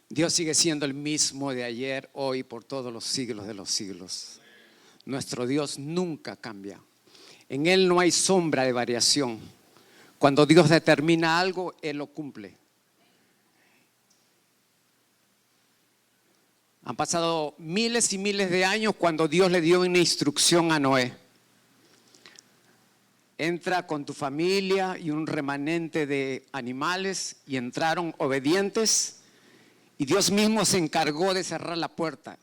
Dios sigue siendo el mismo de ayer, hoy, por todos los siglos de los siglos. Nuestro Dios nunca cambia. En Él no hay sombra de variación. Cuando Dios determina algo, Él lo cumple. Han pasado miles y miles de años cuando Dios le dio una instrucción a Noé. Entra con tu familia y un remanente de animales, y entraron obedientes. Y Dios mismo se encargó de cerrar la puerta.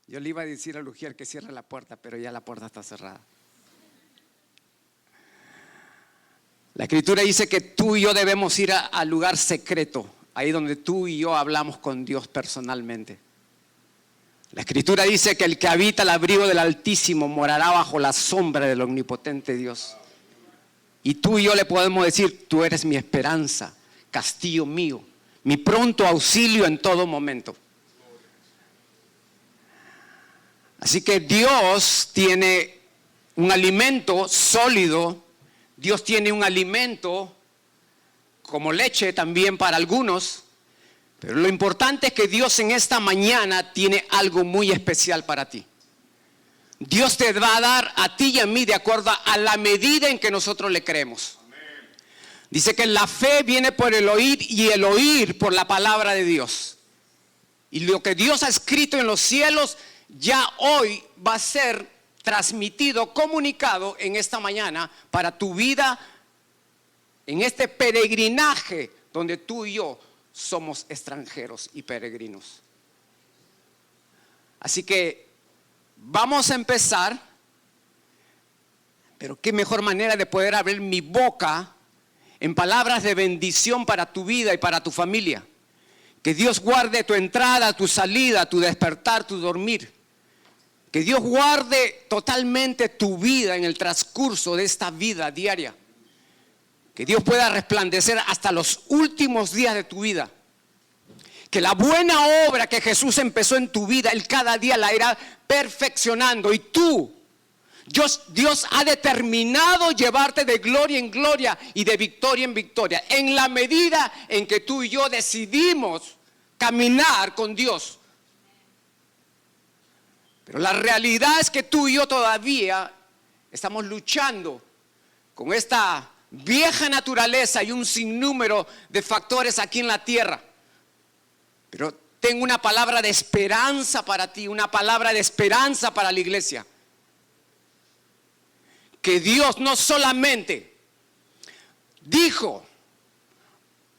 Yo le iba a decir a Lugier que cierre la puerta, pero ya la puerta está cerrada. La Escritura dice que tú y yo debemos ir al lugar secreto, ahí donde tú y yo hablamos con Dios personalmente. La Escritura dice que el que habita el abrigo del Altísimo morará bajo la sombra del omnipotente Dios. Y tú y yo le podemos decir: tú eres mi esperanza, castillo mío, mi pronto auxilio en todo momento. Así que Dios tiene un alimento sólido. Dios tiene un alimento como leche también para algunos. Pero lo importante es que Dios en esta mañana tiene algo muy especial para ti. Dios te va a dar a ti y a mí de acuerdo a la medida en que nosotros le creemos. Dice que la fe viene por el oír y el oír por la palabra de Dios. Y lo que Dios ha escrito en los cielos ya hoy va a ser transmitido, comunicado en esta mañana para tu vida, en este peregrinaje donde tú y yo somos extranjeros y peregrinos. Así que vamos a empezar, pero qué mejor manera de poder abrir mi boca en palabras de bendición para tu vida y para tu familia. Que Dios guarde tu entrada, tu salida, tu despertar, tu dormir. Que Dios guarde totalmente tu vida en el transcurso de esta vida diaria. Que Dios pueda resplandecer hasta los últimos días de tu vida. Que la buena obra que Jesús empezó en tu vida, Él cada día la irá perfeccionando. Y tú, Dios ha determinado llevarte de gloria en gloria y de victoria en victoria, en la medida en que tú y yo decidimos caminar con Dios. Pero la realidad es que tú y yo todavía estamos luchando con esta vieja naturaleza y un sinnúmero de factores aquí en la tierra. Pero tengo una palabra de esperanza para ti, una palabra de esperanza para la iglesia. Que Dios no solamente dijo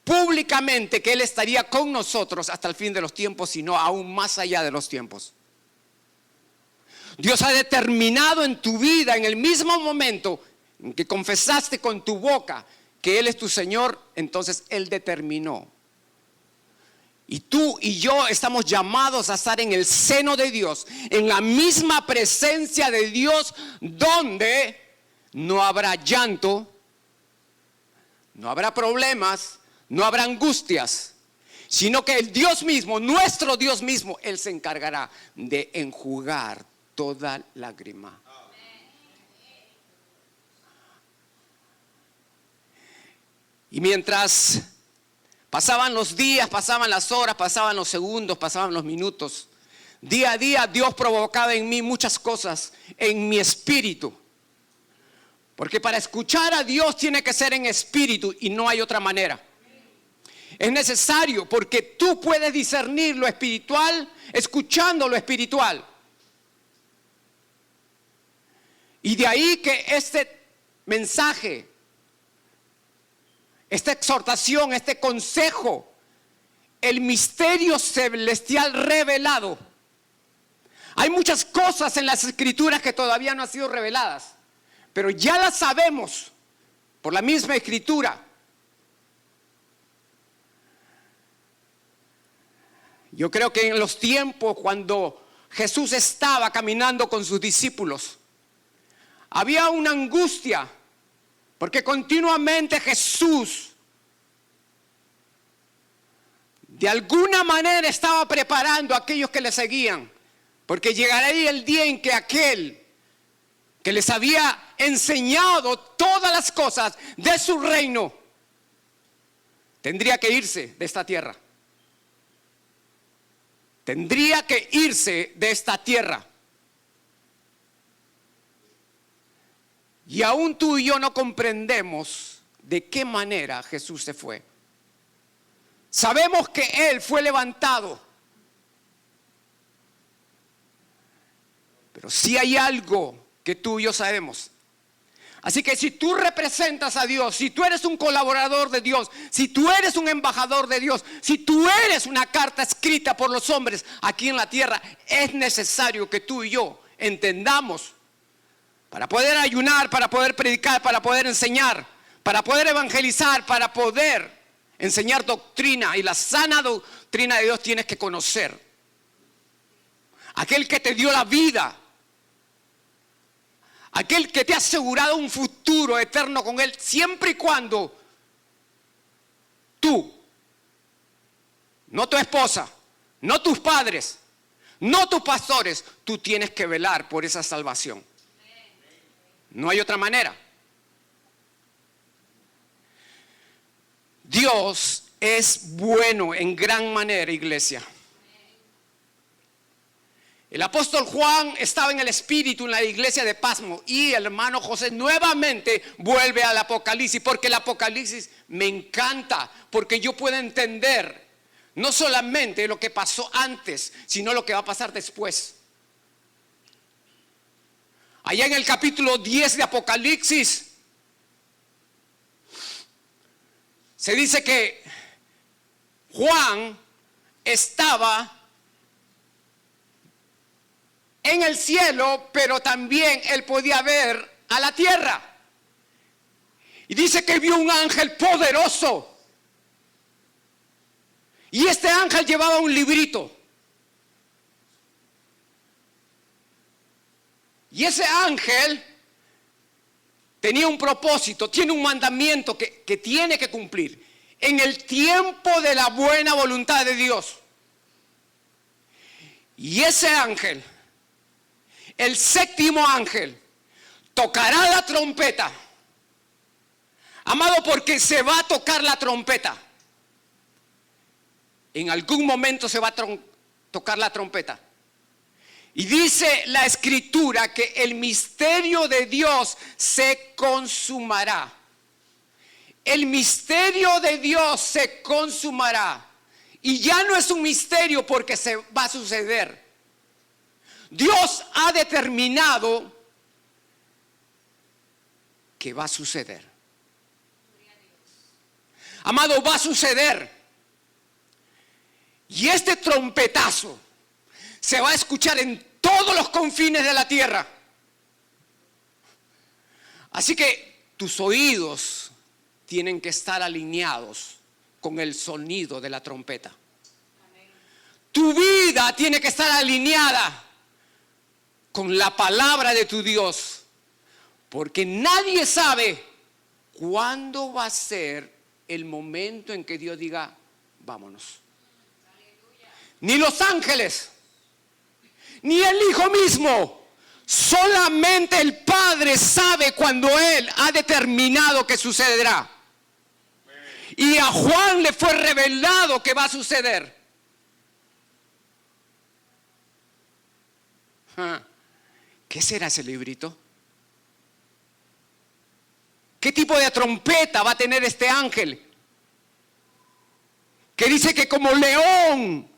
públicamente que Él estaría con nosotros hasta el fin de los tiempos, sino aún más allá de los tiempos. Dios ha determinado en tu vida, en el mismo momento en que confesaste con tu boca que Él es tu Señor, entonces Él determinó. Y tú y yo estamos llamados a estar en el seno de Dios, en la misma presencia de Dios, donde no habrá llanto, no habrá problemas, no habrá angustias, sino que el Dios mismo, nuestro Dios mismo, Él se encargará de enjugar toda lágrima. Y mientras pasaban los días, pasaban las horas, pasaban los segundos, pasaban los minutos, día a día Dios provocaba en mí muchas cosas, en mi espíritu. Porque para escuchar a Dios tiene que ser en espíritu y no hay otra manera. Es necesario porque tú puedes discernir lo espiritual escuchando lo espiritual. Y de ahí que este mensaje, esta exhortación, este consejo, el misterio celestial revelado. Hay muchas cosas en las Escrituras que todavía no han sido reveladas, pero ya las sabemos por la misma Escritura. Yo creo que en los tiempos cuando Jesús estaba caminando con sus discípulos, había una angustia, porque continuamente Jesús de alguna manera estaba preparando a aquellos que le seguían Porque llegaría el día en que aquel que les había enseñado todas las cosas de su reino tendría que irse de esta tierra. Tendría que irse de esta tierra. Y aún tú y yo no comprendemos de qué manera Jesús se fue. Sabemos que Él fue levantado. Pero sí hay algo que tú y yo sabemos. Así que si tú representas a Dios, si tú eres un colaborador de Dios, si tú eres un embajador de Dios, si tú eres una carta escrita por los hombres aquí en la tierra, es necesario que tú y yo entendamos, para poder ayunar, para poder predicar, para poder enseñar, para poder evangelizar, para poder enseñar doctrina. Y la sana doctrina de Dios tienes que conocer. Aquel que te dio la vida, aquel que te ha asegurado un futuro eterno con Él, siempre y cuando tú, no tu esposa, no tus padres, no tus pastores, tú tienes que velar por esa salvación. No hay otra manera. Dios es bueno en gran manera, iglesia. El apóstol Juan estaba en el Espíritu en la iglesia de Pasmo y el hermano José nuevamente vuelve al Apocalipsis, porque el Apocalipsis me encanta, porque yo puedo entender no solamente lo que pasó antes, sino lo que va a pasar después. Allá en el capítulo 10 de Apocalipsis se dice que Juan estaba en el cielo, pero también él podía ver a la tierra. Y dice que vio un ángel poderoso. Y este ángel llevaba un librito. Y ese ángel tenía un propósito, tiene un mandamiento que tiene que cumplir en el tiempo de la buena voluntad de Dios. Y ese ángel, el séptimo ángel, tocará la trompeta. Amado, porque se va a tocar la trompeta. En algún momento se va a tocar la trompeta. Y dice la Escritura que el misterio de Dios se consumará. El misterio de Dios se consumará. Y ya no es un misterio porque se va a suceder. Dios ha determinado que va a suceder. Amado, va a suceder. Y este trompetazo se va a escuchar en todos los confines de la tierra. Así que tus oídos tienen que estar alineados con el sonido de la trompeta. Tu vida tiene que estar alineada con la palabra de tu Dios, porque nadie sabe cuándo va a ser el momento en que Dios diga, vámonos. Ni los ángeles, ni el Hijo mismo. Solamente el Padre sabe cuando Él ha determinado que sucederá. Y a Juan le fue revelado que va a suceder. ¿Qué será ese librito? ¿Qué tipo de trompeta va a tener este ángel? Que dice que como león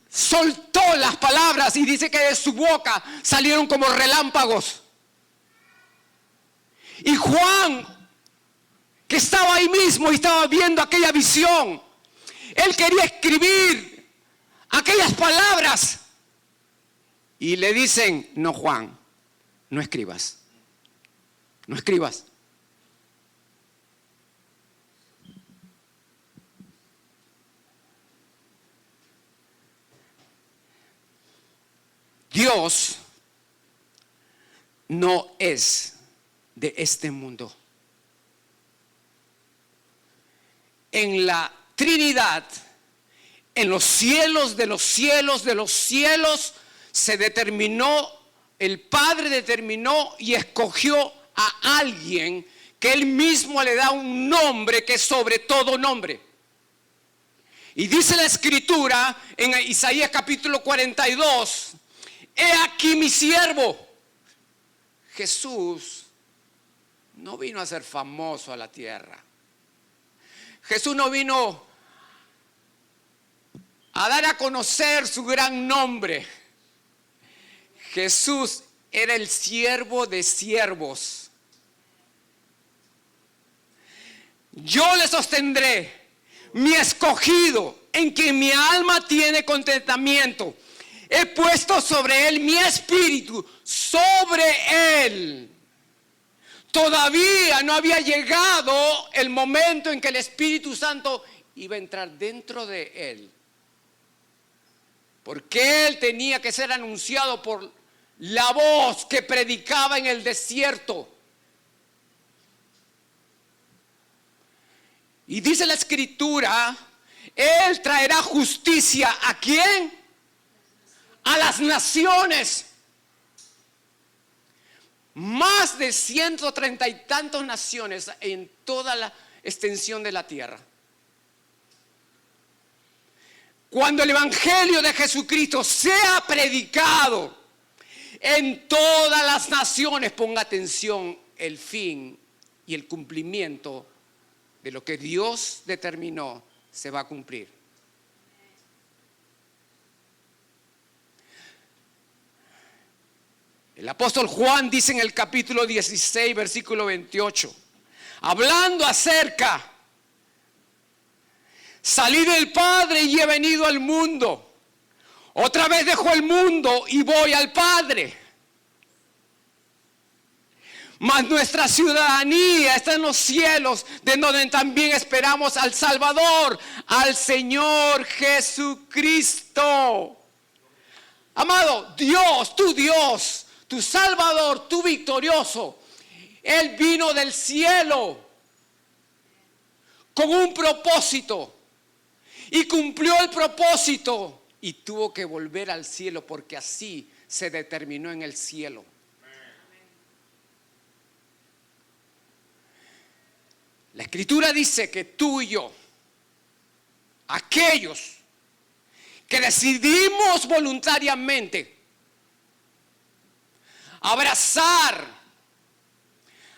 soltó las palabras y dice que de su boca salieron como relámpagos. Y Juan, que estaba ahí mismo y estaba viendo aquella visión, él quería escribir aquellas palabras y le dicen, no, Juan, no escribas, no escribas. Dios no es de este mundo. En la Trinidad, en los cielos de los cielos de los cielos, se determinó, el Padre determinó y escogió a alguien que Él mismo le da un nombre que es sobre todo nombre. Y dice la Escritura en Isaías capítulo 42, he aquí mi siervo. Jesús no vino a ser famoso a la tierra. Jesús no vino a dar a conocer su gran nombre. Jesús era el siervo de siervos. Yo le sostendré, mi escogido, en quien mi alma tiene contentamiento. He puesto sobre él mi espíritu, sobre él. Todavía no había llegado el momento en que el Espíritu Santo iba a entrar dentro de él. Porque él tenía que ser anunciado por la voz que predicaba en el desierto. Y dice la Escritura, Él traerá justicia ¿a quién? A las naciones. Más de 130 y tantas naciones en toda la extensión de la tierra. Cuando el Evangelio de Jesucristo sea predicado en todas las naciones, ponga atención, el fin y el cumplimiento de lo que Dios determinó se va a cumplir. El apóstol Juan dice en el capítulo 16, versículo 28, hablando acerca, salí del Padre y he venido al mundo. Otra vez dejo el mundo y voy al Padre. Mas nuestra ciudadanía está en los cielos, de donde también esperamos al Salvador, al Señor Jesucristo. Amado, Dios, tu Salvador, tu victorioso, Él vino del cielo con un propósito y cumplió el propósito y tuvo que volver al cielo porque así se determinó en el cielo. La Escritura dice que tú y yo, aquellos que decidimos voluntariamente abrazar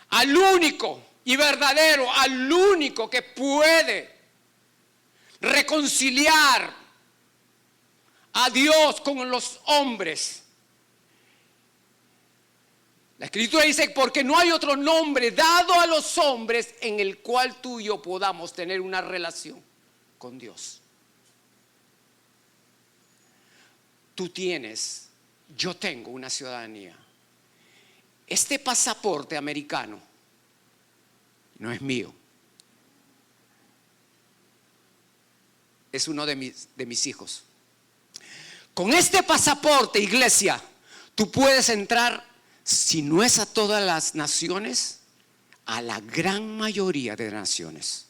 al único y verdadero, al único que puede reconciliar a Dios con los hombres. La Escritura dice, porque no hay otro nombre dado a los hombres en el cual tú y yo podamos tener una relación con Dios. Tú tienes, yo tengo una ciudadanía. Este pasaporte americano no es mío. Es uno de mis hijos. Con este pasaporte, iglesia, tú puedes entrar, si no es a todas las naciones, a la gran mayoría de naciones.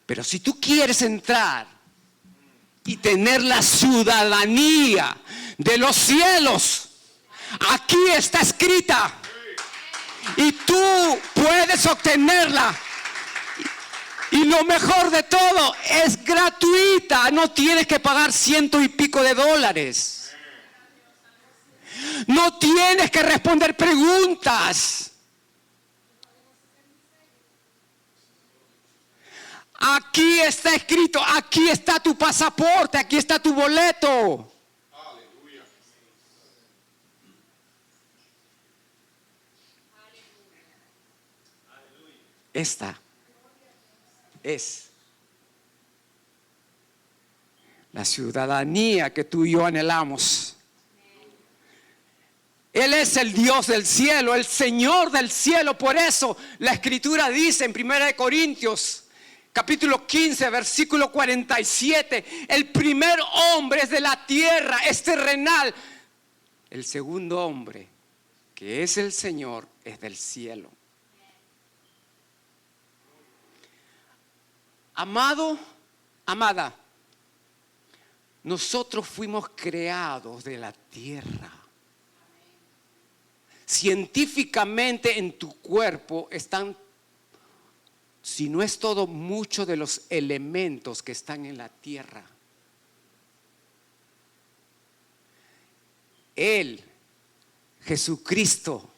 Pero si tú quieres entrar y tener la ciudadanía de los cielos, aquí está escrita y tú puedes obtenerla. Y lo mejor de todo, es gratuita, no tienes que pagar $100 y pico. No tienes que responder preguntas. Aquí está escrito, aquí está tu pasaporte, aquí está tu boleto. Aleluya. Esta es la ciudadanía que tú y yo anhelamos. Él es el Dios del cielo, el Señor del cielo. Por eso la Escritura dice en 1 Corintios capítulo 15 versículo 47, el primer hombre es de la tierra, es terrenal. El segundo hombre, que es el Señor, es del cielo. Amado, amada, Nosotros fuimos creados de la tierra. Científicamente en tu cuerpo están, si no es todo, muchos de los elementos que están en la tierra. Él, Jesucristo,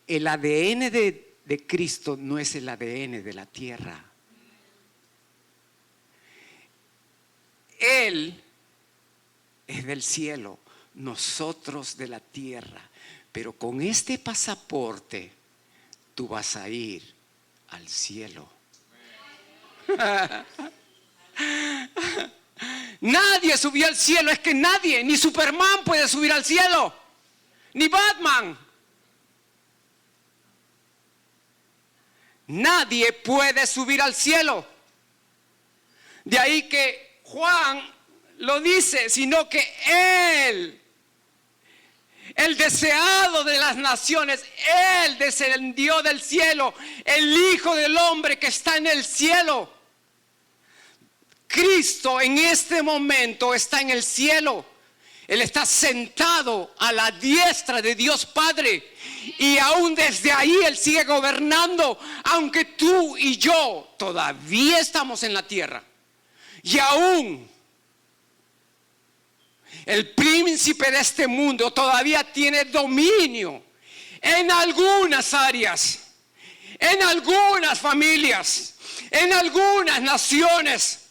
el ADN de Cristo no es el ADN de la tierra. Él es del cielo, nosotros de la tierra. Pero con este pasaporte tú vas a ir al cielo. Nadie subió al cielo, es que nadie, ni Superman puede subir al cielo, ni Batman. Nadie puede subir al cielo. De ahí que Juan lo dice, sino que Él, el deseado de las naciones, Él descendió del cielo, el Hijo del Hombre que está en el cielo. Cristo en este momento está en el cielo. Él está sentado a la diestra de Dios Padre. Y aún desde ahí Él sigue gobernando. Aunque tú y yo todavía estamos en la tierra. Y aún el príncipe de este mundo todavía tiene dominio en algunas áreas, en algunas familias, en algunas naciones.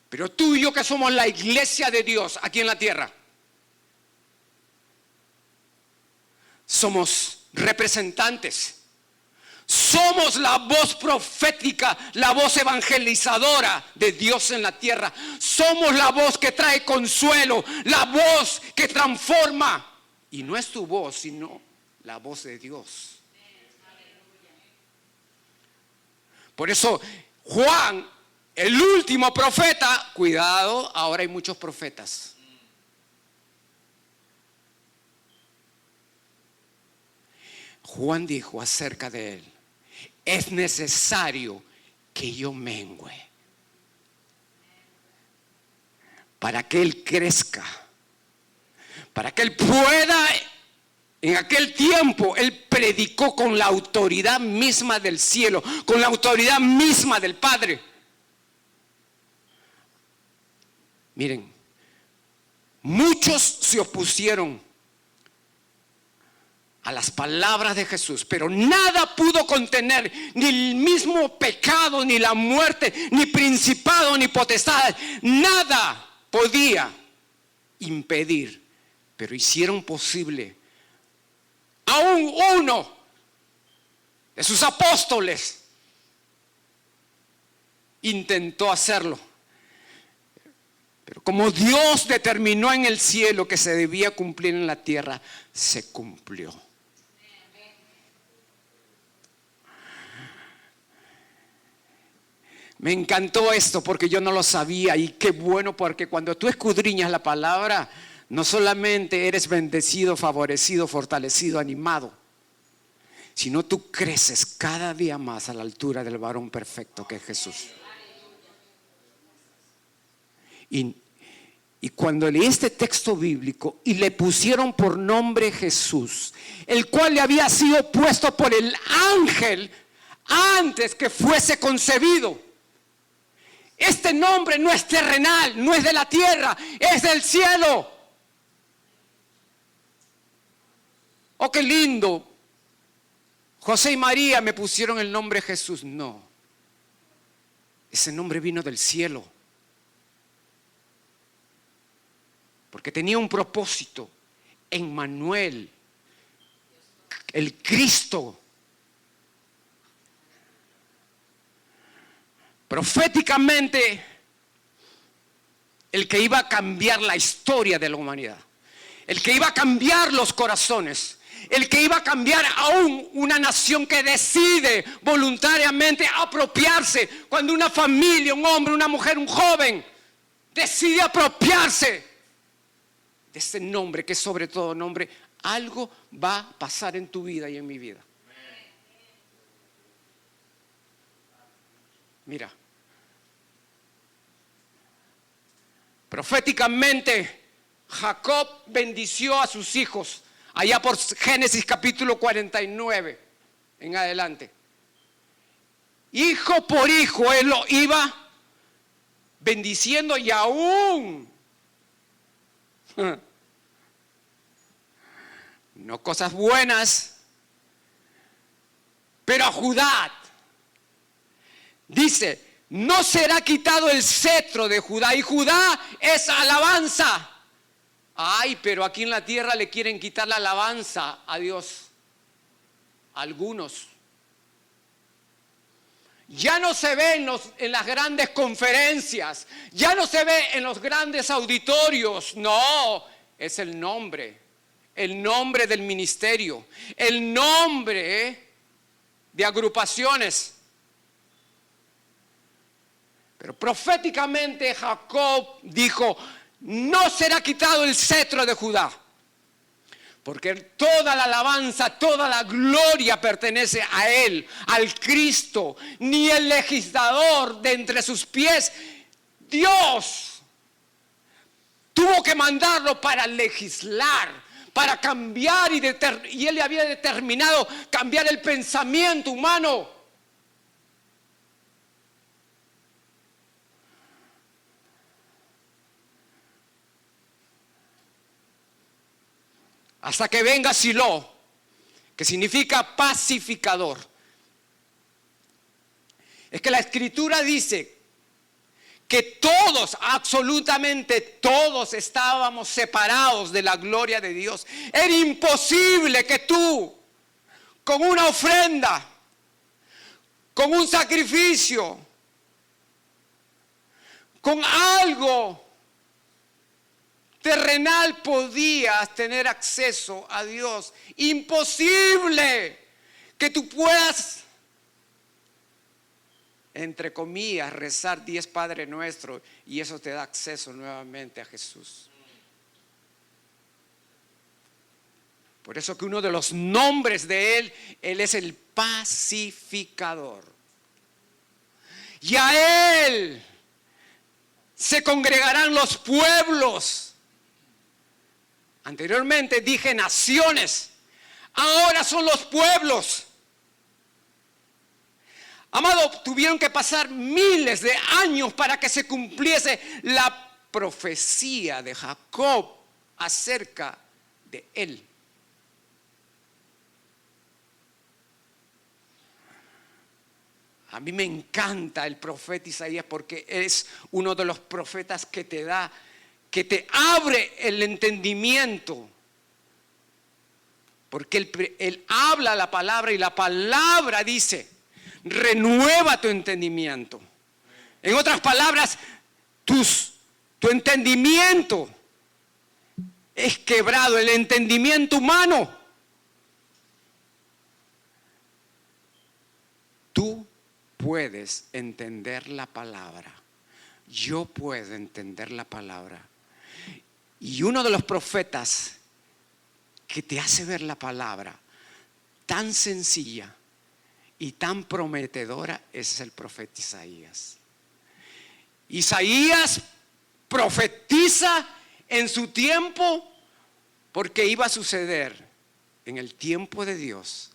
Pero tú y yo, que somos la iglesia de Dios aquí en la tierra, somos representantes. Somos la voz profética, la voz evangelizadora de Dios en la tierra. Somos la voz que trae consuelo, la voz que transforma. Y no es tu voz, sino la voz de Dios. Por eso Juan, el último profeta, cuidado, ahora hay muchos profetas. Juan dijo acerca de él: es necesario que yo mengüe para que él crezca, para que él pueda. En aquel tiempo él predicó con la autoridad misma del cielo, con la autoridad misma del Padre. Miren, muchos se opusieron a las palabras de Jesús, pero nada pudo contener, ni el mismo pecado, ni la muerte, ni principado, ni potestad. Nada podía impedir, pero hicieron posible. Aún uno de sus apóstoles intentó hacerlo. Pero como Dios determinó en el cielo que se debía cumplir en la tierra, se cumplió. Me encantó esto porque yo no lo sabía, y qué bueno, porque cuando tú escudriñas la palabra, no solamente eres bendecido, favorecido, fortalecido, animado, sino tú creces cada día más a la altura del varón perfecto que es Jesús. Y cuando leí este texto bíblico y le pusieron por nombre Jesús, el cual le había sido puesto por el ángel antes que fuese concebido. Este nombre no es terrenal, no es de la tierra, es del cielo. Oh, qué lindo. José y María me pusieron el nombre Jesús. No, ese nombre vino del cielo, porque tenía un propósito. Emmanuel, el Cristo. Proféticamente, el que iba a cambiar la historia de la humanidad, el que iba a cambiar los corazones, el que iba a cambiar aún una nación que decide voluntariamente apropiarse. Cuando una familia, un hombre, una mujer, un joven decide apropiarse de ese nombre que es sobre todo nombre, algo va a pasar en tu vida y en mi vida. Mira, Proféticamente, Jacob bendició a sus hijos, allá por Génesis capítulo 49 en adelante. Hijo por hijo, él lo iba bendiciendo y aún, no cosas buenas, pero a Judá dice, no será quitado el cetro de Judá, y Judá es alabanza. Ay, pero aquí en la tierra le quieren quitar la alabanza a Dios. Algunos. Ya no se ve en las grandes conferencias, ya no se ve en los grandes auditorios. No, es el nombre del ministerio, el nombre de agrupaciones. Pero proféticamente Jacob dijo, no será quitado el cetro de Judá, porque toda la alabanza, toda la gloria pertenece a Él, al Cristo. Ni el legislador de entre sus pies, Dios tuvo que mandarlo para legislar, para cambiar, y Él le había determinado cambiar el pensamiento humano. Hasta que venga Silo, que significa pacificador. Es que la Escritura dice que todos, absolutamente todos, estábamos separados de la gloria de Dios. Era imposible que tú, con una ofrenda, con un sacrificio, con algo terrenal, podías tener acceso a Dios. Imposible que tú puedas, entre comillas, rezar 10 Padre Nuestro y eso te da acceso nuevamente a Jesús. Por eso que uno de los nombres de Él es el pacificador. Y a Él se congregarán los pueblos. Anteriormente dije naciones, ahora son los pueblos. Amado, tuvieron que pasar miles de años para que se cumpliese la profecía de Jacob acerca de él. A mí me encanta el profeta Isaías porque es uno de los profetas que te abre el entendimiento, porque él habla la palabra y la palabra dice, renueva tu entendimiento. En otras palabras, tu entendimiento es quebrado, el entendimiento humano. Tú puedes entender la palabra, yo puedo entender la palabra. Y uno de los profetas que te hace ver la palabra tan sencilla y tan prometedora es el profeta Isaías. Isaías profetiza en su tiempo porque iba a suceder en el tiempo de Dios.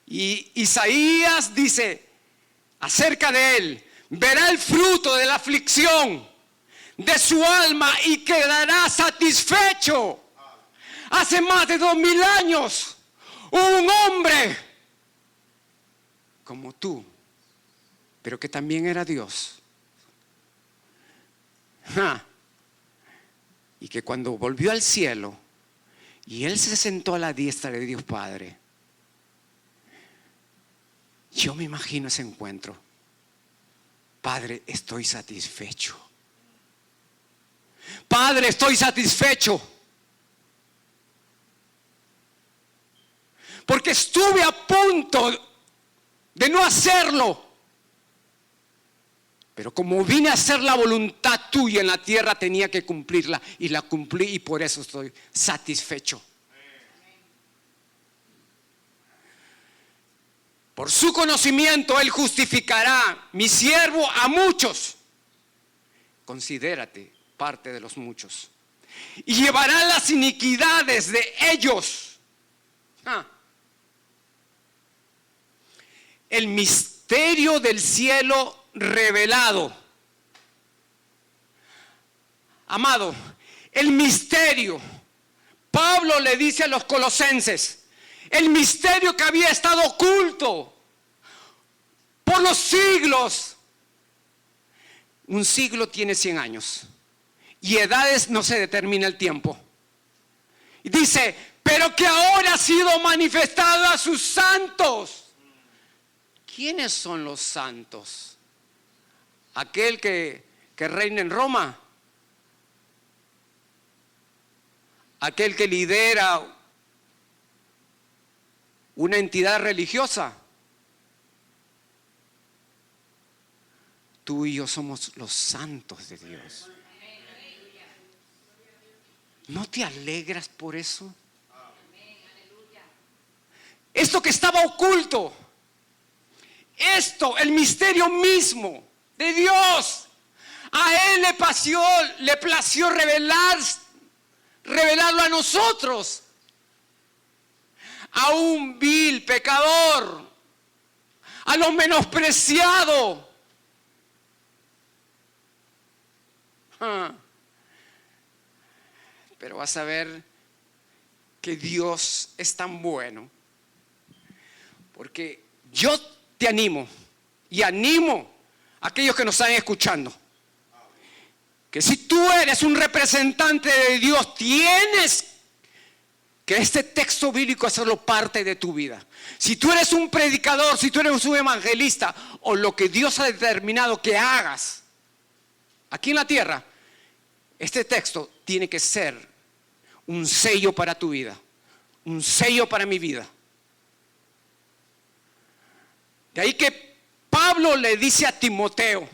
Y Isaías dice acerca de él, verá el fruto de la aflicción de su alma y quedará satisfecho. Hace más de 2000 años, un hombre como tú, pero que también era Dios. Y que cuando volvió al cielo y él se sentó a la diestra de Dios Padre, yo me imagino ese encuentro. Padre, estoy satisfecho. Padre, estoy satisfecho. Porque estuve a punto de no hacerlo. Pero como vine a hacer la voluntad tuya en la tierra, tenía que cumplirla. Y la cumplí y por eso estoy satisfecho. Por su conocimiento Él justificará, mi siervo, a muchos. Considérate parte de los muchos. Y llevará las iniquidades de ellos. El misterio del cielo revelado. Amado, el misterio. Pablo le dice a los colosenses, el misterio que había estado oculto por los siglos. Un siglo tiene 100 años y edades no se determina el tiempo. Y dice, pero que ahora ha sido manifestado a sus santos. ¿Quiénes son los santos? ¿Aquel que reina en Roma? ¿Aquel que lidera una entidad religiosa? Tú y yo somos los santos de Dios. ¿No te alegras por eso? Esto que estaba oculto, esto, el misterio mismo de Dios, a Él le plació revelarlo a nosotros, a un vil pecador, a lo menospreciado. Pero vas a ver que Dios es tan bueno, porque yo te animo y animo a aquellos que nos están escuchando, que si tú eres un representante de Dios, tienes que este texto bíblico hacerlo parte de tu vida. Si tú eres un predicador, si tú eres un evangelista, o lo que Dios ha determinado que hagas aquí en la tierra, este texto tiene que ser un sello para tu vida, un sello para mi vida. De ahí que Pablo le dice a Timoteo,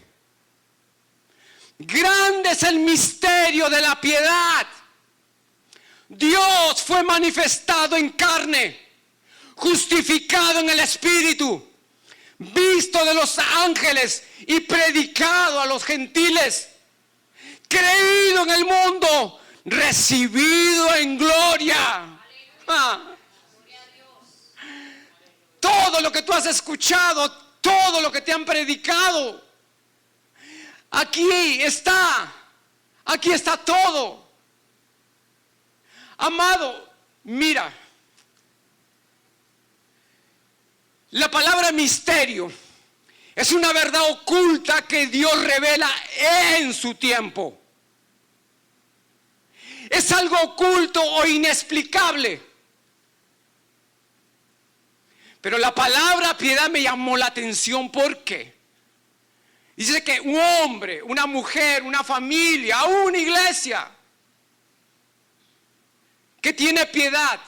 grande es el misterio de la piedad. Dios fue manifestado en carne, justificado en el Espíritu, visto de los ángeles y predicado a los gentiles, creído en el mundo, recibido en gloria. Todo lo que tú has escuchado, todo lo que te han predicado, aquí está todo. Amado, mira, la palabra misterio es una verdad oculta que Dios revela en su tiempo. Es algo oculto o inexplicable. Pero la palabra piedad me llamó la atención. ¿Por qué? Dice que un hombre, una mujer, una familia, una iglesia que tiene piedad.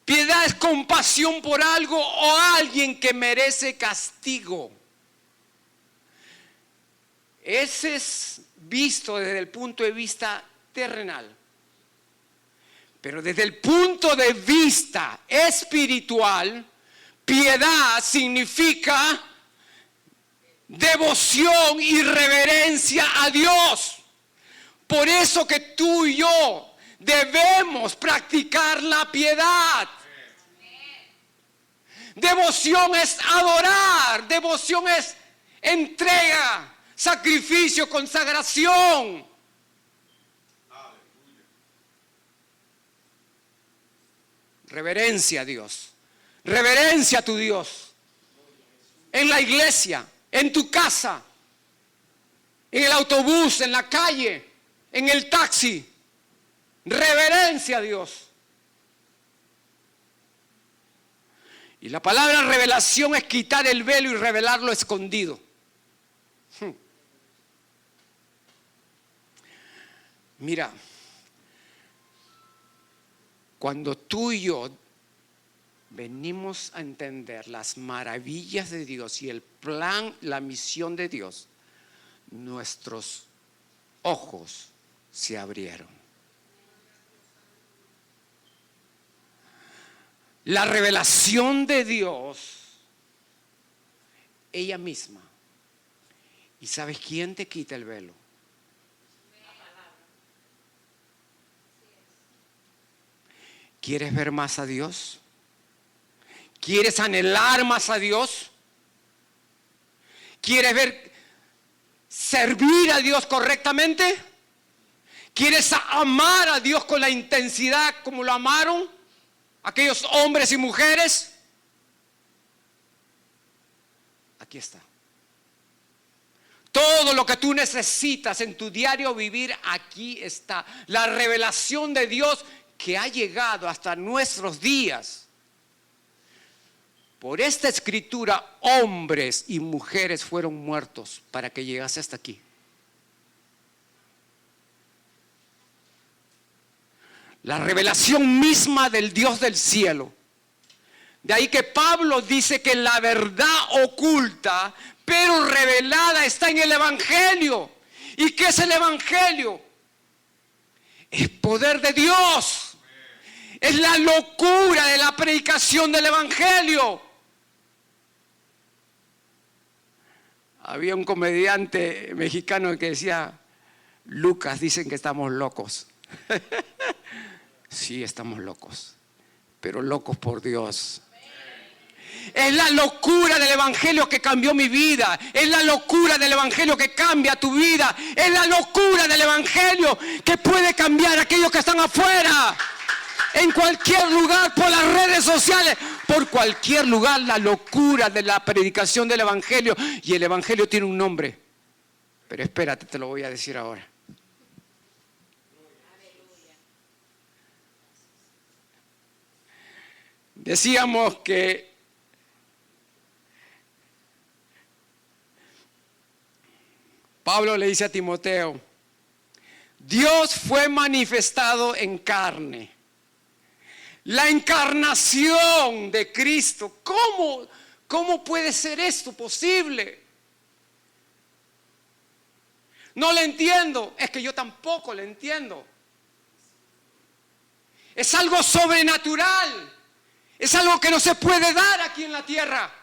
Piedad es compasión por algo o alguien que merece castigo. Ese es visto desde el punto de vista terrenal. Pero desde el punto de vista espiritual, piedad significa devoción y reverencia a Dios. Por eso que tú y yo debemos practicar la piedad. Devoción es adorar, devoción es entrega, sacrificio, consagración. Reverencia a Dios, reverencia a tu Dios. En la iglesia, en tu casa, en el autobús, en la calle, en el taxi. Reverencia a Dios. Y la palabra revelación es quitar el velo y revelar lo escondido. Mira, cuando tú y yo venimos a entender las maravillas de Dios y el plan, la misión de Dios, nuestros ojos se abrieron. La revelación de Dios, ella misma, ¿Y sabes quién te quita el velo? ¿Quieres ver más a Dios? ¿Quieres anhelar más a Dios? ¿Quieres servir a Dios correctamente? ¿Quieres amar a Dios con la intensidad como lo amaron aquellos hombres y mujeres? Aquí está. Todo lo que tú necesitas en tu diario vivir, aquí está. La revelación de Dios que ha llegado hasta nuestros días. Por esta escritura, hombres y mujeres fueron muertos para que llegase hasta aquí. La revelación misma del Dios del cielo. De ahí que Pablo dice que la verdad oculta, pero revelada, está en el Evangelio. ¿Y qué es el Evangelio? Es poder de Dios. Es la locura de la predicación del Evangelio. Había un comediante mexicano que decía: Lucas, dicen que estamos locos. Sí, estamos locos, pero locos por Dios. Es la locura del Evangelio que cambió mi vida. Es la locura del Evangelio que cambia tu vida. Es la locura del Evangelio que puede cambiar a aquellos que están afuera. En cualquier lugar, por las redes sociales, por cualquier lugar, la locura de la predicación del Evangelio. Y el Evangelio tiene un nombre. Pero espérate, te lo voy a decir ahora. Decíamos que Pablo le dice a Timoteo: Dios fue manifestado en carne. La encarnación de Cristo. ¿Cómo puede ser esto posible? No le entiendo. Es que yo tampoco le entiendo. Es algo sobrenatural. Es algo que no se puede dar aquí en la tierra.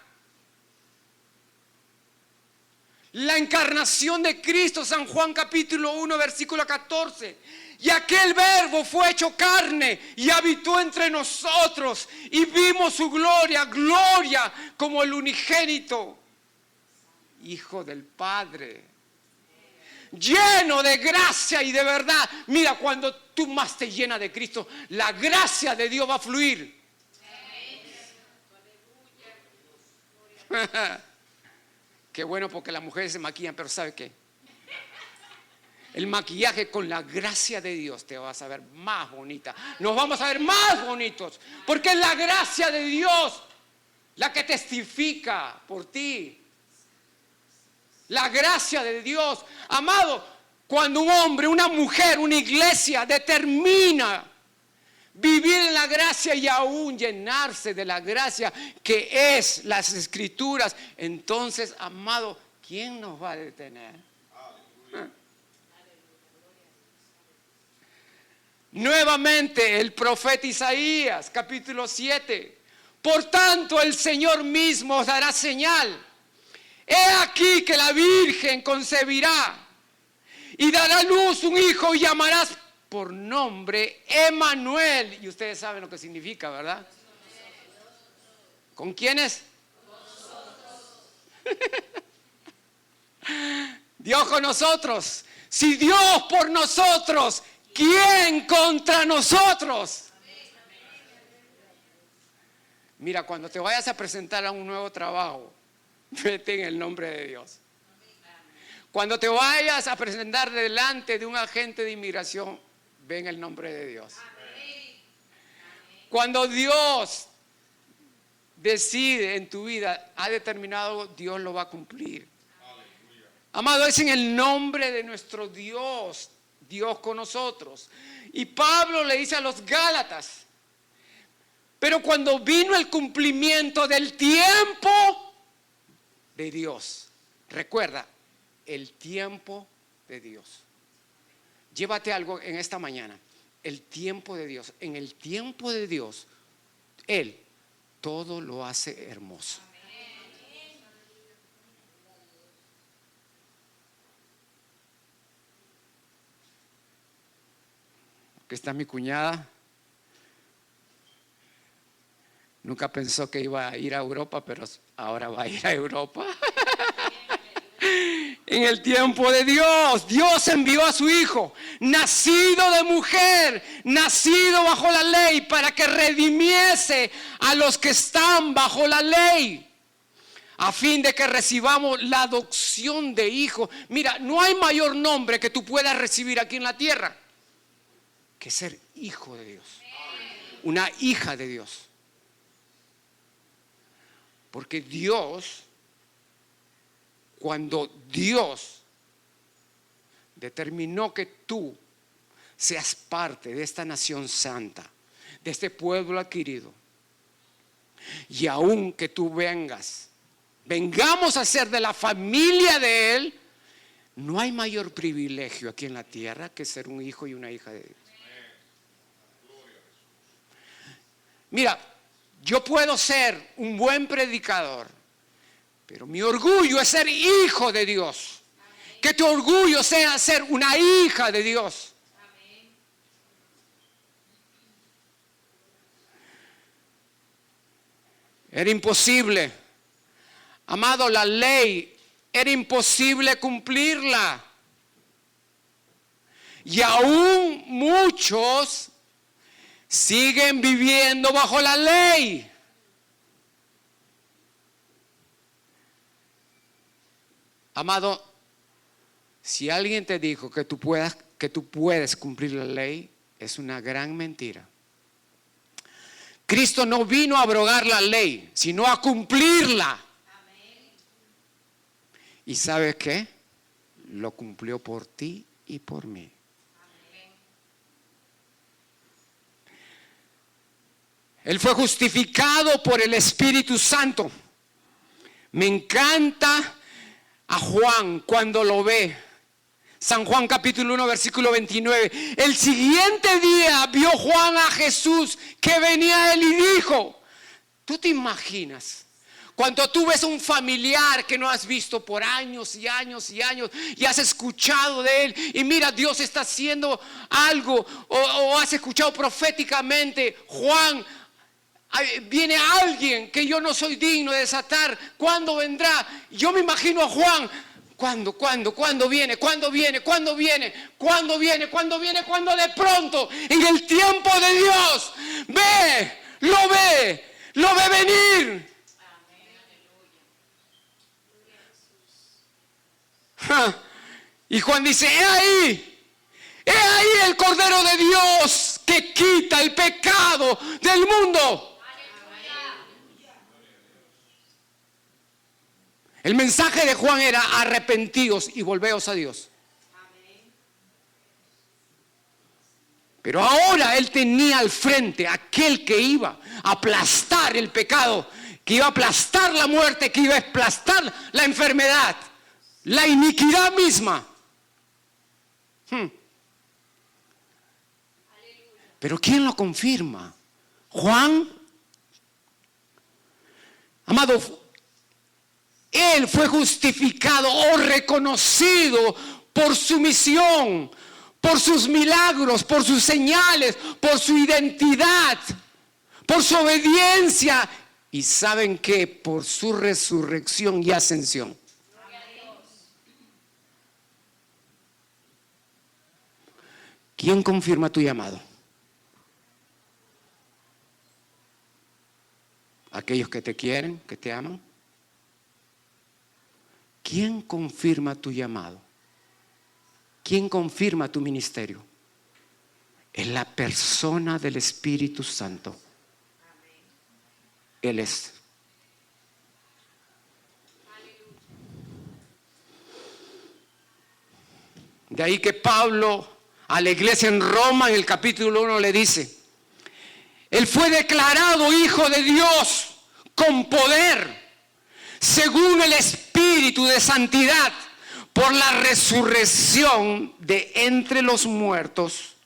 La encarnación de Cristo, San Juan capítulo 1, versículo 14. Y aquel verbo fue hecho carne y habitó entre nosotros. Y vimos su gloria, gloria como el unigénito Hijo del Padre. Lleno de gracia y de verdad. Mira, cuando tú más te llenas de Cristo, la gracia de Dios va a fluir. Qué bueno, porque las mujeres se maquillan, pero ¿sabe qué? El maquillaje con la gracia de Dios te vas a ver más bonita. Nos vamos a ver más bonitos, porque es la gracia de Dios la que testifica por ti. La gracia de Dios. Amado, cuando un hombre, una mujer, una iglesia determina vivir en la gracia y aún llenarse de la gracia que es las Escrituras, entonces, amado, ¿quién nos va a detener? Nuevamente el profeta Isaías, capítulo 7. Por tanto, el Señor mismo os dará señal. He aquí que la Virgen concebirá y dará a luz un hijo y llamarás por nombre Emmanuel. Y ustedes saben lo que significa, ¿verdad? ¿Con quiénes? Dios con nosotros. Si Dios por nosotros, ¿quién contra nosotros? Mira, cuando te vayas a presentar a un nuevo trabajo, vete en el nombre de Dios. Cuando te vayas a presentar delante de un agente de inmigración, ve en el nombre de Dios. Cuando Dios decide en tu vida, ha determinado, Dios lo va a cumplir. Amado, es en el nombre de nuestro Dios, Dios con nosotros. Y Pablo le dice a los Gálatas: pero cuando vino el cumplimiento del tiempo de Dios, recuerda, el tiempo de Dios. Llévate algo en esta mañana. El tiempo de Dios. En el tiempo de Dios, Él todo lo hace hermoso. que está mi cuñada. Nunca pensó que iba a ir a Europa, pero ahora va a ir a Europa. En el tiempo de Dios, Dios envió a su Hijo, nacido de mujer, nacido bajo la ley, para que redimiese a los que están bajo la ley, a fin de que recibamos la adopción de hijo. Mira, no hay mayor nombre que tú puedas recibir aquí en la tierra que ser hijo de Dios, una hija de Dios. Porque Dios, cuando Dios determinó que tú seas parte de esta nación santa, de este pueblo adquirido, y aun que tú vengamos a ser de la familia de Él, no hay mayor privilegio aquí en la tierra que ser un hijo y una hija de Dios. Mira, yo puedo ser un buen predicador, pero mi orgullo es ser hijo de Dios. Que tu orgullo sea ser una hija de Dios. Era imposible, amado, la ley era imposible cumplirla. Y aún muchos siguen viviendo bajo la ley. Amado, si alguien te dijo que tú puedes cumplir la ley, es una gran mentira. Cristo no vino a abrogar la ley, sino a cumplirla. ¿Y sabes qué? Lo cumplió por ti y por mí. Él fue justificado por el Espíritu Santo. Me encanta a Juan cuando lo ve. San Juan capítulo 1 versículo 29. El siguiente día vio Juan a Jesús que venía a él y dijo: ¿tú te imaginas? Cuando tú ves a un familiar que no has visto por años y años y años y has escuchado de él y mira, Dios está haciendo algo, o has escuchado proféticamente: Juan, viene alguien que yo no soy digno de desatar, ¿cuándo vendrá? Yo me imagino a Juan: ¿cuándo viene? ¿Cuándo viene? ¿Cuándo viene? ¿Cuándo viene? ¿Cuándo viene? Cuando de pronto, en el tiempo de Dios, lo ve venir. Y Juan dice: he ahí el Cordero de Dios que quita el pecado del mundo. El mensaje de Juan era: arrepentíos y volveos a Dios. Pero ahora él tenía al frente aquel que iba a aplastar el pecado, que iba a aplastar la muerte, que iba a aplastar la enfermedad, la iniquidad misma. Pero ¿quién lo confirma? Juan. Amado, él fue justificado o reconocido por su misión, por sus milagros, por sus señales, por su identidad, por su obediencia. ¿Y saben qué? Por su resurrección y ascensión. ¿Quién confirma tu llamado? ¿Aquellos que te quieren, que te aman? ¿Quién confirma tu llamado? ¿Quién confirma tu ministerio? Es la persona del Espíritu Santo. Él es. De ahí que Pablo a la iglesia en Roma, en el capítulo 1, le dice: Él fue declarado Hijo de Dios con poder, según el Espíritu de santidad, por la resurrección de entre los muertos.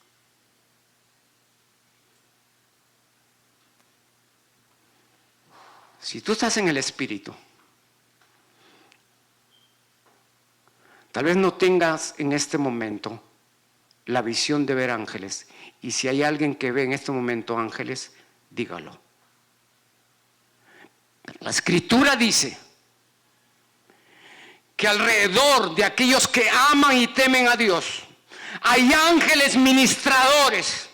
Si tú estás en el Espíritu, tal vez no tengas en este momento la visión de ver ángeles Y si hay alguien que ve en este momento ángeles, dígalo. La Escritura dice que alrededor de aquellos que aman y temen a Dios hay ángeles ministradores.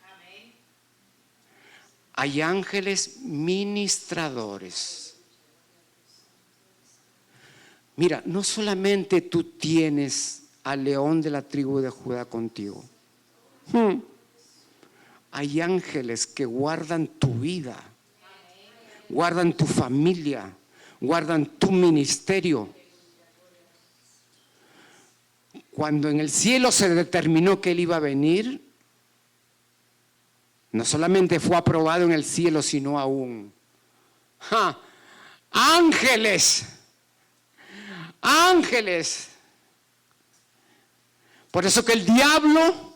Amén. Hay ángeles ministradores. Mira, no solamente tú tienes al león de la tribu de Judá contigo. Hay ángeles que guardan tu vida, guardan tu familia, guardan tu ministerio. Cuando en el cielo se determinó que Él iba a venir, no solamente fue aprobado en el cielo, sino aún ángeles. Ángeles. Por eso que el diablo,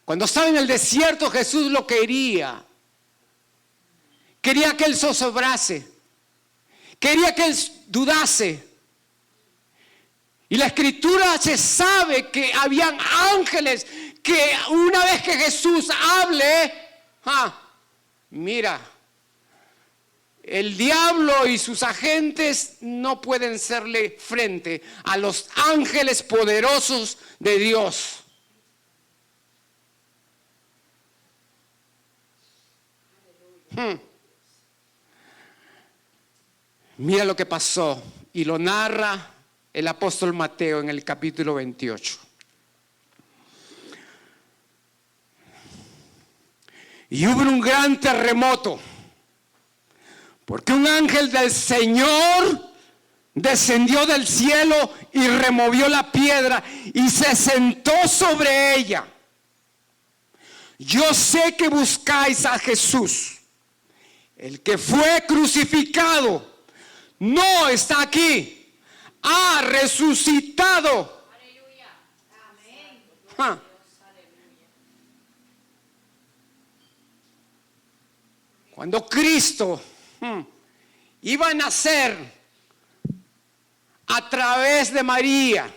cuando estaba en el desierto, Jesús lo quería. Quería que Él zozobrase. Quería que Él dudase. Y la Escritura se sabe que habían ángeles que una vez que Jesús hable, mira, el diablo y sus agentes no pueden hacerle frente a los ángeles poderosos de Dios. Mira lo que pasó y lo narra el apóstol Mateo en el capítulo 28. Y hubo un gran terremoto, porque un ángel del Señor descendió del cielo y removió la piedra y se sentó sobre ella. Yo sé que buscáis a Jesús, el que fue crucificado. No está aquí, ha resucitado. Aleluya. Amén. Cuando Cristo iba a nacer a través de María,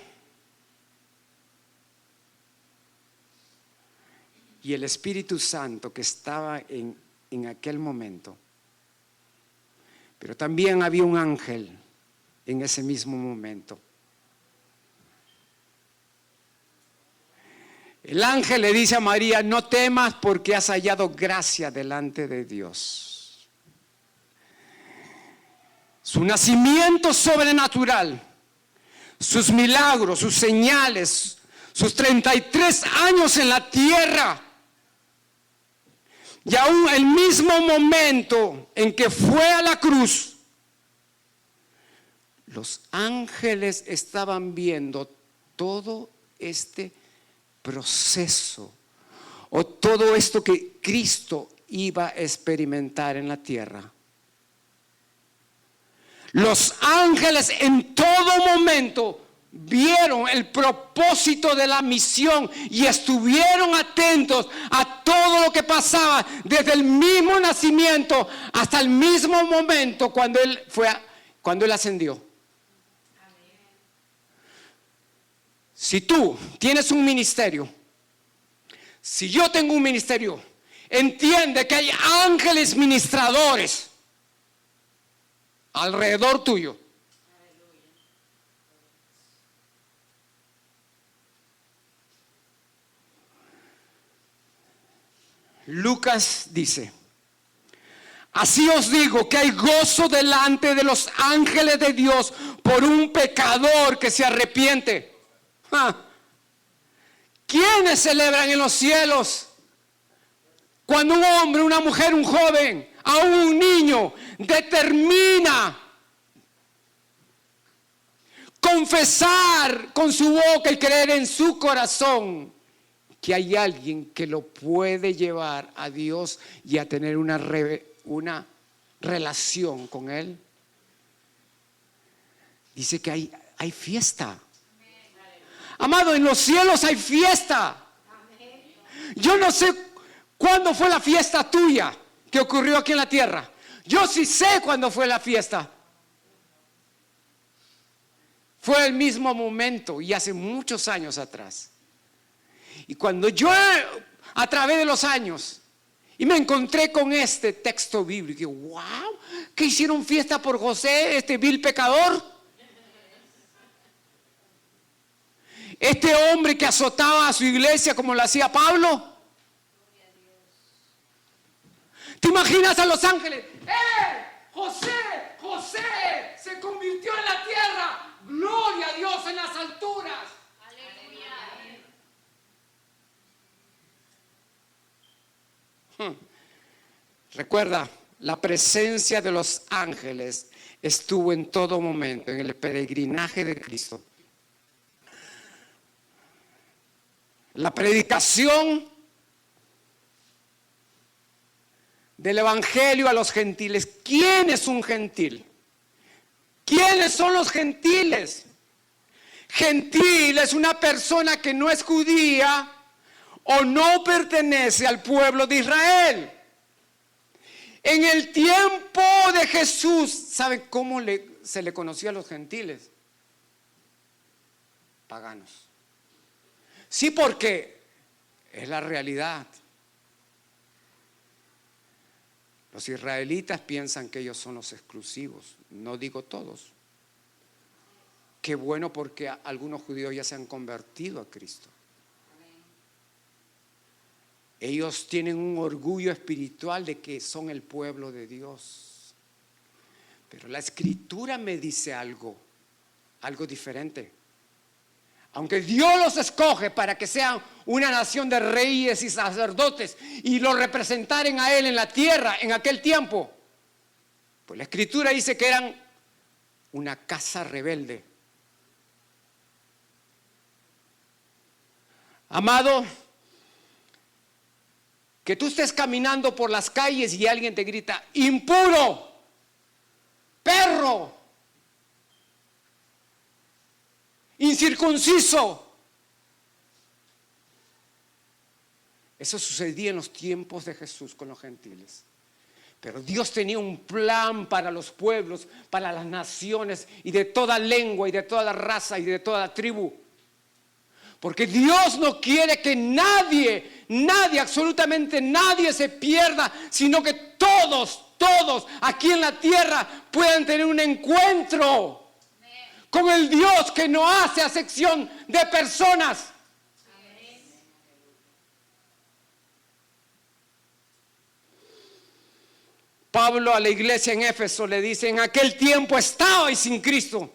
y el Espíritu Santo que estaba en aquel momento, pero también había un ángel en ese mismo momento. El ángel le dice a María: no temas, porque has hallado gracia delante de Dios. Su nacimiento sobrenatural, sus milagros, sus señales, sus 33 años en la tierra, y aún el mismo momento en que fue a la cruz, los ángeles estaban viendo todo este proceso o todo esto que Cristo iba a experimentar en la tierra. Los ángeles en todo momento vieron el propósito de la misión y estuvieron atentos a todo lo que pasaba, desde el mismo nacimiento hasta el mismo momento cuando él ascendió. Si tú tienes un ministerio, si yo tengo un ministerio, entiende que hay ángeles ministradores alrededor tuyo. Lucas dice: así os digo que hay gozo delante de los ángeles de Dios por un pecador que se arrepiente. ¿Quiénes celebran en los cielos cuando un hombre, una mujer, un joven, aún un niño determina confesar con su boca y creer en su corazón que hay alguien que lo puede llevar a Dios y a tener una relación con Él? Dice que hay fiesta. Amado, en los cielos hay fiesta. Yo no sé cuándo fue la fiesta tuya que ocurrió aquí en la tierra. Yo sí sé cuándo fue la fiesta. Fue el mismo momento y hace muchos años atrás. Y cuando yo, a través de los años, y me encontré con este texto bíblico, y wow, que hicieron fiesta por José, este vil pecador. Este hombre que azotaba a su iglesia como lo hacía Pablo. ¿Te imaginas a los ángeles? José, José se convirtió en la tierra. Gloria a Dios en las alturas. Recuerda, la presencia de los ángeles estuvo en todo momento en el peregrinaje de Cristo. La predicación del evangelio a los gentiles. ¿Quién es un gentil? ¿Quiénes son los gentiles? Gentil es una persona que no es judía o no pertenece al pueblo de Israel. En el tiempo de Jesús, ¿saben cómo se le conocía a los gentiles? Paganos. Sí, porque es la realidad. Los israelitas piensan que ellos son los exclusivos, no digo todos. Qué bueno, porque algunos judíos ya se han convertido a Cristo. Ellos tienen un orgullo espiritual de que son el pueblo de Dios. Pero la Escritura me dice algo diferente. Aunque Dios los escoge para que sean una nación de reyes y sacerdotes y lo representaren a Él en la tierra en aquel tiempo, pues la Escritura dice que eran una casa rebelde. Amado, que tú estés caminando por las calles y alguien te grita: impuro, perro, incircunciso. Eso sucedía en los tiempos de Jesús con los gentiles. Pero Dios tenía un plan para los pueblos, para las naciones, y de toda lengua y de toda raza y de toda tribu. Porque Dios no quiere que nadie, absolutamente nadie se pierda, sino que todos aquí en la tierra puedan tener un encuentro con el Dios que no hace acepción de personas. Pablo a la iglesia en Éfeso le dice: en aquel tiempo estabais sin Cristo.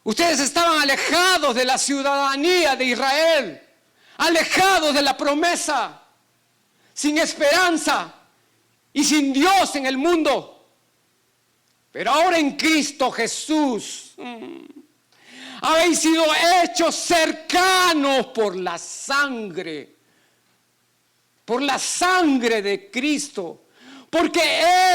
Ustedes estaban alejados de la ciudadanía de Israel, alejados de la promesa, sin esperanza y sin Dios en el mundo. Pero ahora en Cristo Jesús habéis sido hechos cercanos por la sangre de Cristo, porque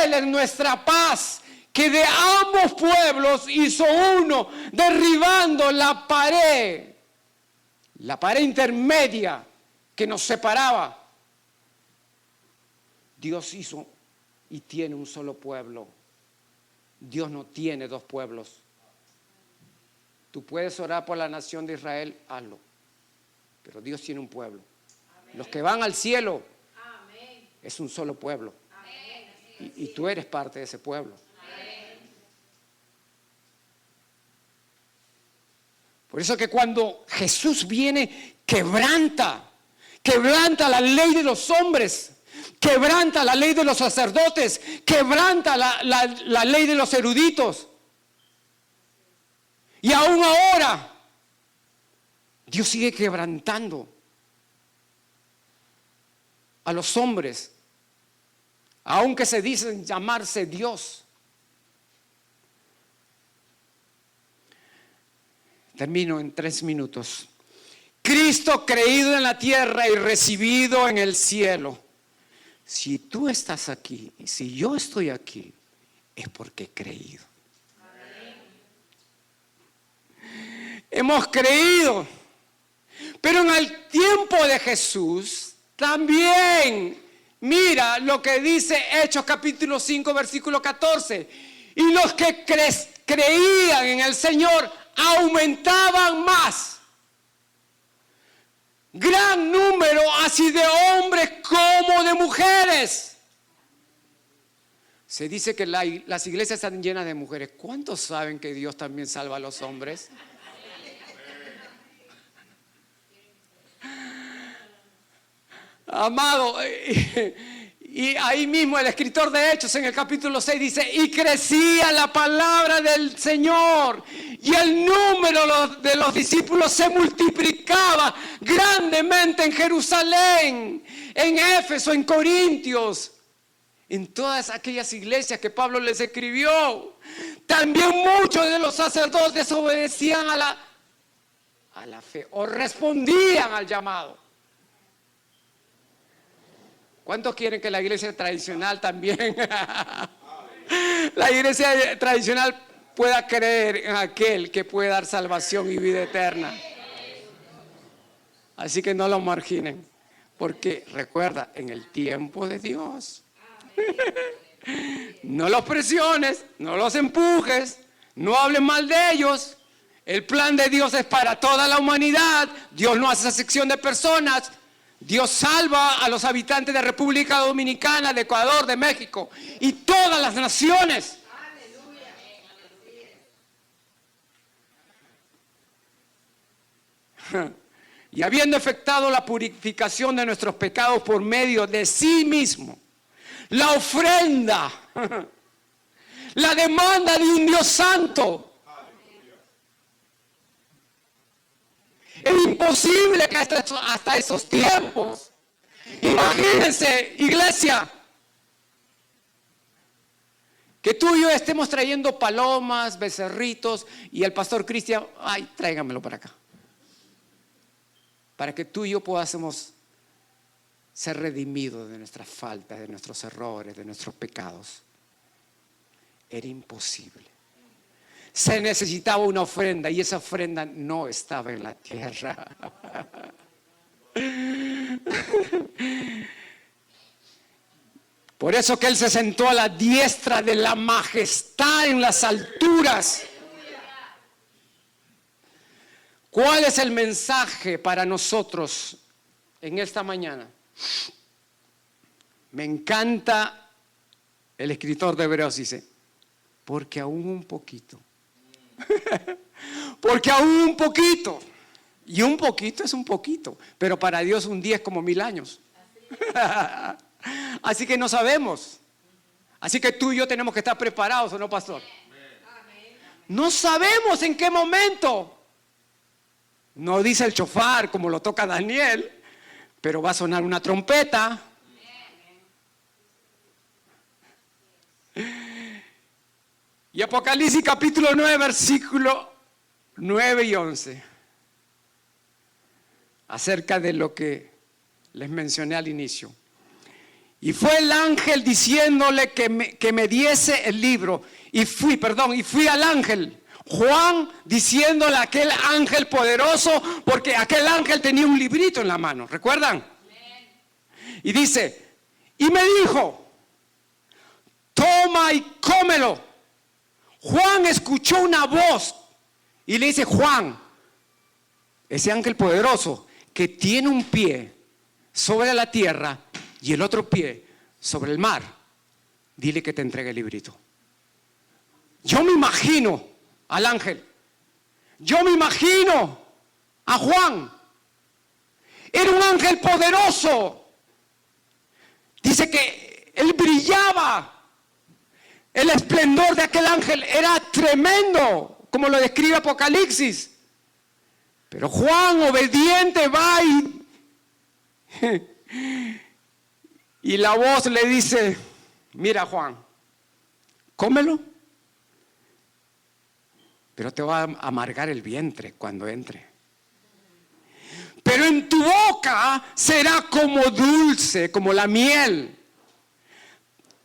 Él es nuestra paz, que de ambos pueblos hizo uno, derribando la pared intermedia que nos separaba. Dios hizo y tiene un solo pueblo. Dios no tiene dos pueblos. Tú puedes orar por la nación de Israel, hazlo, pero Dios tiene un pueblo. Amén. Los que van al cielo, amén, es un solo pueblo. Y tú eres parte de ese pueblo. Por eso que cuando Jesús viene, quebranta la ley de los hombres, quebranta la ley de los sacerdotes, quebranta la ley de los eruditos. Y aún ahora, Dios sigue quebrantando a los hombres, aunque se dicen llamarse Dios. Termino en 3 minutos. Cristo creído en la tierra y recibido en el cielo. Si tú estás aquí, y si yo estoy aquí, es porque he creído. Hemos creído. Pero en el tiempo de Jesús también, mira lo que dice Hechos capítulo 5 versículo 14. Y los que creían en el Señor aumentaban más. Gran número así de hombres como de mujeres. Se dice que las iglesias están llenas de mujeres. ¿Cuántos saben que Dios también salva a los hombres? Amado, y ahí mismo el escritor de Hechos en el capítulo 6 dice: y crecía la palabra del Señor y el número de los discípulos se multiplicaba grandemente en Jerusalén, en Éfeso, en Corintios, en todas aquellas iglesias que Pablo les escribió. También muchos de los sacerdotes obedecían a la fe o respondían al llamado. ¿Cuántos quieren que la iglesia tradicional también, la iglesia tradicional pueda creer en aquel que puede dar salvación y vida eterna? Así que no lo marginen, porque recuerda, en el tiempo de Dios, no los presiones, no los empujes, no hables mal de ellos. El plan de Dios es para toda la humanidad. Dios no hace acepción de personas. Dios salva a los habitantes de República Dominicana, de Ecuador, de México y todas las naciones. Y habiendo efectuado la purificación de nuestros pecados por medio de sí mismo, la ofrenda, la demanda de un Dios santo. Es imposible que hasta esos tiempos, imagínense, iglesia, que tú y yo estemos trayendo palomas, becerritos, y el pastor Cristian, ay, tráigamelo para acá, para que tú y yo podamos ser redimidos de nuestras faltas, de nuestros errores, de nuestros pecados. Era imposible. Se necesitaba una ofrenda y esa ofrenda no estaba en la tierra. Por eso que Él se sentó a la diestra de la majestad en las alturas. ¿Cuál es el mensaje para nosotros en esta mañana? Me encanta el escritor de Hebreos, dice, porque aún un poquito. Porque aún un poquito, y un poquito es un poquito, pero para Dios un día es como 1000 años. Así que no sabemos. Así que tú y yo tenemos que estar preparados, ¿o no, pastor? No sabemos en qué momento. No dice el shofar como lo toca Daniel, pero va a sonar una trompeta. Y Apocalipsis capítulo 9, versículo 9 y 11. Acerca de lo que les mencioné al inicio. Y fue el ángel diciéndole que me diese el libro. Y fui al ángel, Juan, diciéndole a aquel ángel poderoso, porque aquel ángel tenía un librito en la mano, ¿recuerdan? Y dice, y me dijo, toma y cómelo. Juan escuchó una voz y le dice, Juan, ese ángel poderoso que tiene un pie sobre la tierra y el otro pie sobre el mar, dile que te entregue el librito. Yo me imagino al ángel, yo me imagino a Juan. Era un ángel poderoso. Dice que él brillaba. El esplendor de aquel ángel era tremendo, como lo describe Apocalipsis. Pero Juan, obediente, va y la voz le dice, mira Juan, cómelo, pero te va a amargar el vientre cuando entre. Pero en tu boca será como dulce, como la miel.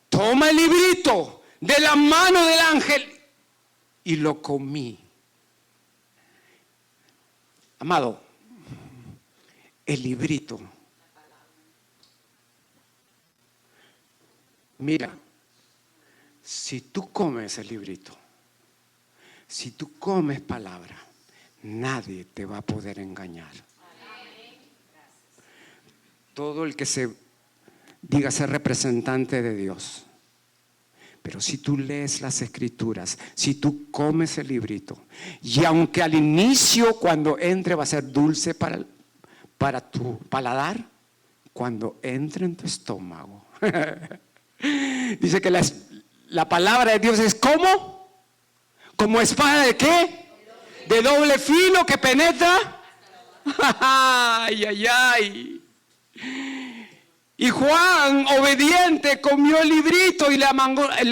Toma el librito de la mano del ángel y lo comí. Amado, el librito. Mira, si tú comes el librito, si tú comes palabra, nadie te va a poder engañar. todo el que se diga ser representante de Dios. Pero si tú lees las escrituras, si tú comes el librito, y aunque al inicio cuando entre va a ser dulce para tu paladar, cuando entre en tu estómago, dice que la palabra de Dios es como espada de ¿qué? De doble filo que penetra. Ay, ay, ay. Y Juan, obediente, comió el librito y le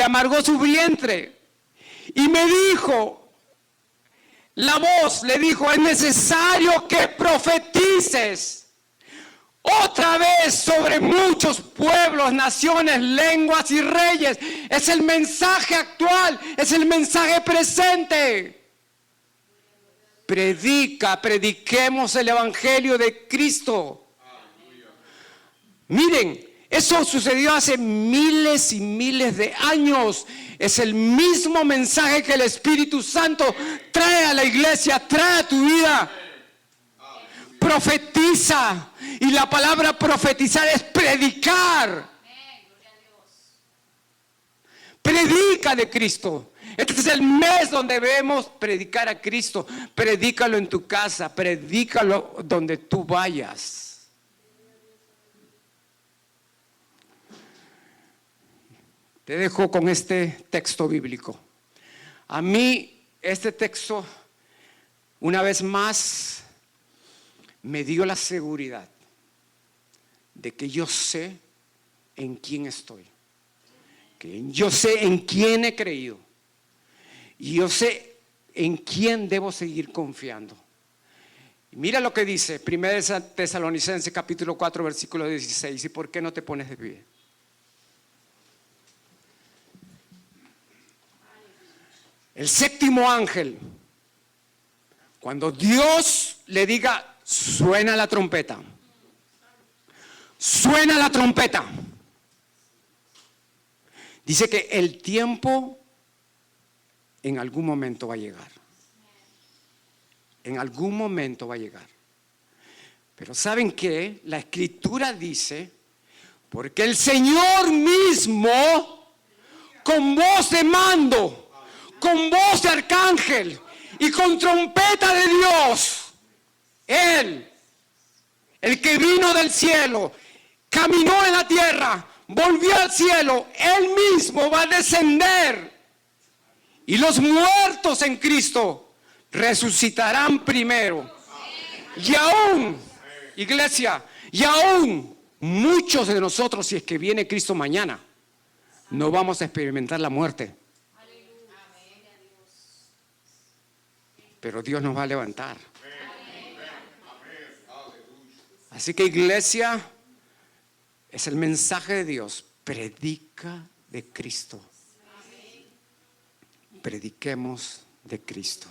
amargó su vientre. Y me dijo, la voz le dijo, es necesario que profetices otra vez sobre muchos pueblos, naciones, lenguas y reyes. Es el mensaje actual, es el mensaje presente. Prediquemos el evangelio de Cristo. Miren, eso sucedió hace miles y miles de años. Es el mismo mensaje que el Espíritu Santo trae a la iglesia, trae a tu vida. Profetiza. Y la palabra profetizar es predicar. Predica de Cristo. Este es el mes donde debemos predicar a Cristo. Predícalo en tu casa, predícalo donde tú vayas. Te dejo con este texto bíblico. A mí este texto, una vez más, me dio la seguridad de que yo sé en quién estoy, que yo sé en quién he creído y yo sé en quién debo seguir confiando. Mira lo que dice 1 Tesalonicenses capítulo 4 versículo 16. ¿Y por qué no te pones de pie? El séptimo ángel, cuando Dios le diga, suena la trompeta. Suena la trompeta. Dice que el tiempo en algún momento va a llegar. En algún momento va a llegar. Pero ¿saben qué? La escritura dice, porque el Señor mismo, con voz de mando, con voz de arcángel y con trompeta de Dios, Él, el que vino del cielo, caminó en la tierra, volvió al cielo, Él mismo va a descender. Y los muertos en Cristo resucitarán primero. Y aún, iglesia, y aún muchos de nosotros, si es que viene Cristo mañana, no vamos a experimentar la muerte. Pero Dios nos va a levantar. Así que iglesia, es el mensaje de Dios. Predica de Cristo. Prediquemos de Cristo.